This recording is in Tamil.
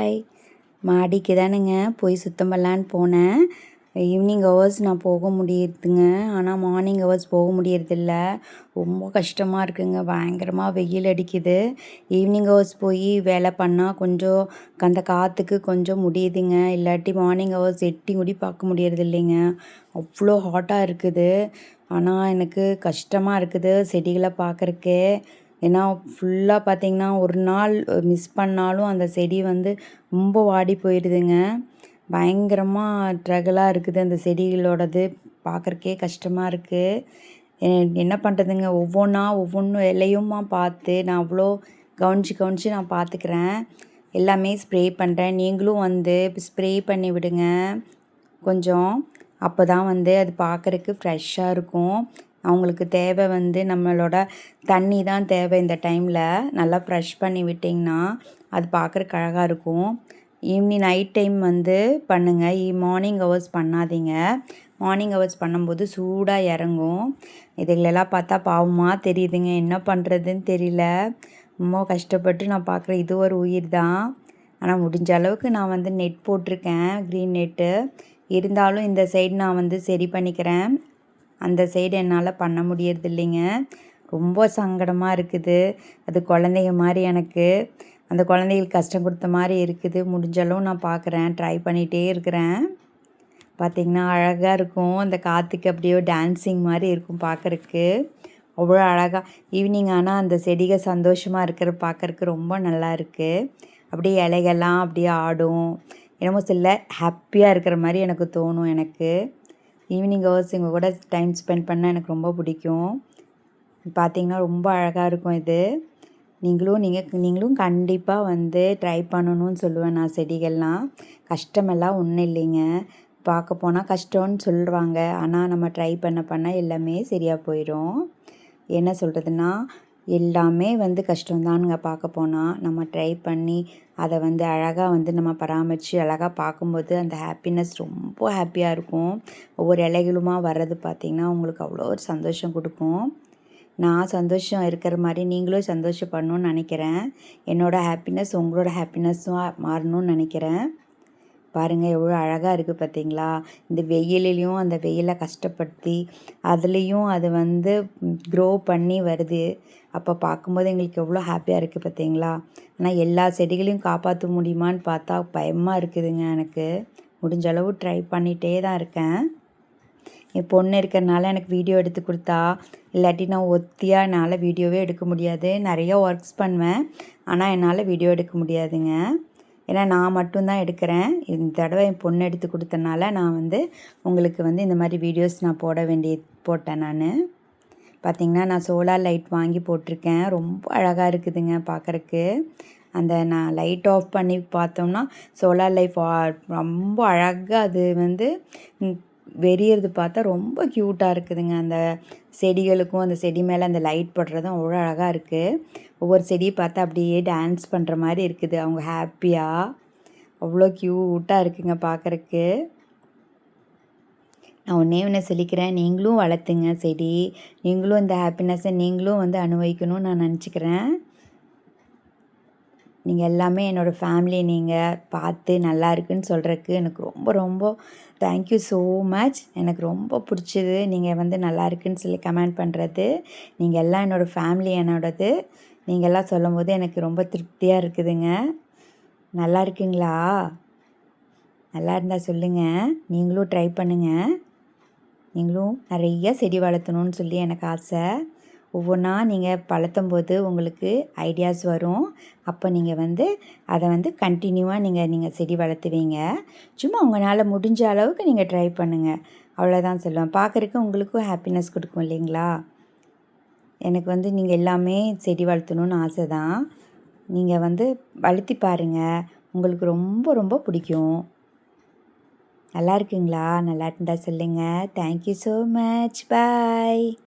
பாய். மாடிக்கு தானுங்க போய் சுத்தம் பண்ணலான்னு போனேன். ஈவினிங் ஹவர்ஸ் நான் போக முடியுதுங்க. ஆனால் மார்னிங் ஹவர்ஸ் போக முடியறதில்ல. ரொம்ப கஷ்டமாக இருக்குங்க. பயங்கரமாக வெயில் அடிக்குது. ஈவினிங் ஹவர்ஸ் போய் வேலை பண்ணால் கொஞ்சம் அந்த காற்றுக்கு கொஞ்சம் முடியுதுங்க. இல்லாட்டி மார்னிங் ஹவர்ஸ் எட்டி கூட பார்க்க முடியறது இல்லைங்க. அவ்வளோ ஹாட்டாக இருக்குது. ஆனால் எனக்கு கஷ்டமாக இருக்குது செடிகளை பார்க்குறக்கே. ஏன்னா ஃபுல்லாக பார்த்திங்கன்னா ஒரு நாள் மிஸ் பண்ணாலும் அந்த செடி வந்து ரொம்ப வாடி போயிடுதுங்க. பயங்கரமாக ட்ரகலாக இருக்குது அந்த செடிகளோடது. பார்க்குறக்கே கஷ்டமாக இருக்குது. என்ன பண்ணுறதுங்க, ஒவ்வொன்றும் இலையுமா பார்த்து நான் அவ்வளோ கவனித்து நான் பார்த்துக்கிறேன். எல்லாமே ஸ்ப்ரே பண்ணுறேன். நீங்களும் வந்து ஸ்ப்ரே பண்ணி விடுங்க கொஞ்சம். அப்போ தான் வந்து அது பார்க்குறக்கு ஃப்ரெஷ்ஷாக இருக்கும். அவங்களுக்கு தேவை வந்து நம்மளோட தண்ணி தான் தேவை. இந்த டைமில் நல்லா ஃப்ரெஷ் பண்ணி விட்டிங்கன்னா அது பார்க்குறக்கு அழகாக இருக்கும். ஈவினிங் நைட் டைம் வந்து பண்ணுங்கள். மார்னிங் ஹவர்ஸ் பண்ணாதீங்க. மார்னிங் ஹவர்ஸ் பண்ணும்போது சூடாக இறங்கும். இதுகளெல்லாம் பார்த்தா பாவமாக தெரியுதுங்க. என்ன பண்ணுறதுன்னு தெரியல. ரொம்ப கஷ்டப்பட்டு நான் பார்க்குறேன். இது ஒரு உயிர் தான். ஆனால் முடிஞ்ச அளவுக்கு நான் வந்து நெட் போட்டிருக்கேன், க்ரீன் நெட்டு. இருந்தாலும் இந்த சைடு நான் வந்து சரி பண்ணிக்கிறேன். அந்த சைடு என்னால் பண்ண முடியறது இல்லைங்க. ரொம்ப சங்கடமாக இருக்குது. அது குழந்தைங்க மாதிரி எனக்கு. அந்த குழந்தைகளுக்கு கஷ்டம் கொடுத்த மாதிரி இருக்குது. முடிஞ்சளவு நான் பார்க்குறேன், ட்ரை பண்ணிகிட்டே இருக்கிறேன். பார்த்திங்கன்னா அழகாக இருக்கும். அந்த காற்றுக்கு அப்படியே டான்ஸிங் மாதிரி இருக்கும் பார்க்குறக்கு. அவ்வளோ அழகாக ஈவினிங் ஆனால் அந்த செடிகள் சந்தோஷமாக இருக்கிற பார்க்குறக்கு ரொம்ப நல்லா இருக்குது. அப்படியே இலைகள்லாம் அப்படியே ஆடும். என்னமோ சில ஹாப்பியாக இருக்கிற மாதிரி எனக்கு தோணும். எனக்கு ஈவினிங் ஹவர்ஸ் இவங்க கூட டைம் ஸ்பெண்ட் பண்ணால் எனக்கு ரொம்ப பிடிக்கும். பார்த்திங்கன்னா ரொம்ப அழகாக இருக்கும் இது. நீங்களும் கண்டிப்பாக வந்து ட்ரை பண்ணணும்னு சொல்லுவேன் நான். செடிகள்லாம் கஷ்டமெல்லாம் ஒன்றும் இல்லைங்க. பார்க்க போனால் கஷ்டம்னு சொல்கிறாங்க. ஆனால் நம்ம ட்ரை பண்ண எல்லாமே சரியாக போயிடும். என்ன சொல்கிறதுனா, எல்லாமே வந்து கஷ்டம்தானுங்க பார்க்க போனால். நம்ம ட்ரை பண்ணி அதை வந்து அழகாக வந்து நம்ம பராமரித்து அழகாக பார்க்கும்போது அந்த ஹாப்பினஸ் ரொம்ப ஹாப்பியாக இருக்கும். ஒவ்வொரு இலைகளுமா வர்றது பார்த்திங்கன்னா உங்களுக்கு அவ்வளோ ஒரு சந்தோஷம் கொடுக்கும். நான் சந்தோஷம் இருக்கிற மாதிரி நீங்களும் சந்தோஷப்படணும்னு நினைக்கிறேன். என்னோடய ஹாப்பினஸ் உங்களோட ஹாப்பினஸ்ஸாக மாறணும்னு நினைக்கிறேன். பாருங்கள் எவ்வளோ அழகாக இருக்குது பார்த்திங்களா. இந்த வெயிலையும் அந்த வெயிலை கஷ்டப்படுத்தி அதுலேயும் அது வந்து க்ரோ பண்ணி வருது. அப்போ பார்க்கும்போது எங்களுக்கு எவ்வளோ ஹாப்பியாக இருக்குது பார்த்திங்களா. ஆனால் எல்லா செடிகளையும் காப்பாற்ற முடியுமான்னு பார்த்தா பயமாக இருக்குதுங்க எனக்கு. முடிஞ்ச அளவு ட்ரை பண்ணிகிட்டே தான் இருக்கேன். என் பொண்ணு இருக்கிறனால எனக்கு வீடியோ எடுத்து கொடுத்தா, இல்லாட்டி நான் ஒத்தியாக என்னால் வீடியோவே எடுக்க முடியாது. நிறைய ஒர்க்ஸ் பண்ணுவேன், ஆனால் என்னால் வீடியோ எடுக்க முடியாதுங்க. ஏன்னா நான் மட்டும்தான் எடுக்கிறேன். இந்த தடவை என் பொண்ணு எடுத்து கொடுத்தனால நான் வந்து உங்களுக்கு வந்து இந்த மாதிரி வீடியோஸ் நான் போட்டேன் நான். பார்த்திங்கன்னா நான் சோலார் லைட் வாங்கி போட்டிருக்கேன். ரொம்ப அழகாக இருக்குதுங்க பார்க்குறக்கு. அந்த நான் லைட் ஆஃப் பண்ணி பார்த்தோம்னா சோலார் லைட் ரொம்ப அழகாக அது வந்து வெறியறது பார்த்தா ரொம்ப க்யூட்டாக இருக்குதுங்க. அந்த செடிகளுக்கும் அந்த செடி மேலே அந்த லைட் படுறதும் அவ்வளோ அழகாக இருக்குது. ஒவ்வொரு செடியை பார்த்தா அப்படியே டான்ஸ் பண்ணுற மாதிரி இருக்குது. அவங்க ஹாப்பியாக அவ்வளோ க்யூட்டாக இருக்குங்க பார்க்குறக்கு. நான் ஒன்று சொல்லிக்கிறேன், நீங்களும் வளர்த்துங்க செடி. நீங்களும் இந்த ஹாப்பினஸ்ஸை நீங்களும் வந்து அனுபவிக்கணும்னு நான் நினச்சிக்கிறேன். நீங்கள் எல்லாமே என்னோடய ஃபேமிலி நீங்கள் பார்த்து நல்லா இருக்குன்னு சொல்கிறதுக்கு எனக்கு ரொம்ப ரொம்ப தேங்க்யூ ஸோ மச். எனக்கு ரொம்ப பிடிச்சது நீங்கள் வந்து நல்லா இருக்குன்னு சொல்லி கமெண்ட் பண்ணுறது. நீங்கள் எல்லாம் என்னோடய ஃபேமிலி என்னோடது. நீங்கள் எல்லாம் சொல்லும் போது எனக்கு ரொம்ப திருப்தியாக இருக்குதுங்க. நல்லா இருக்குங்களா? நல்லா இருந்தால் சொல்லுங்கள். நீங்களும் ட்ரை பண்ணுங்கள். நீங்களும் நிறைய செடி வளர்த்தணுன்னு சொல்லி எனக்கு ஆசை. ஒவ்வொன்றா நீங்கள் வளர்த்தும்போது உங்களுக்கு ஐடியாஸ் வரும். அப்போ நீங்கள் வந்து அதை வந்து கண்டினியூவாக நீங்கள் செடி வளர்த்துவீங்க. சும்மா உங்களால் முடிஞ்ச அளவுக்கு நீங்கள் ட்ரை பண்ணுங்கள். அவ்வளோதான் சொல்லுவேன். பார்க்குறக்கு உங்களுக்கும் ஹாப்பினஸ் கொடுக்கும் இல்லைங்களா. எனக்கு வந்து நீங்கள் எல்லாமே செடி வளர்த்தணுன்னு ஆசை தான். நீங்கள் வந்து வளர்த்தி பாருங்கள். உங்களுக்கு ரொம்ப ரொம்ப பிடிக்கும். நல்லா இருக்குங்களா? நல்லா இருந்தால் சொல்லுங்கள். Thank you so much. பாய்.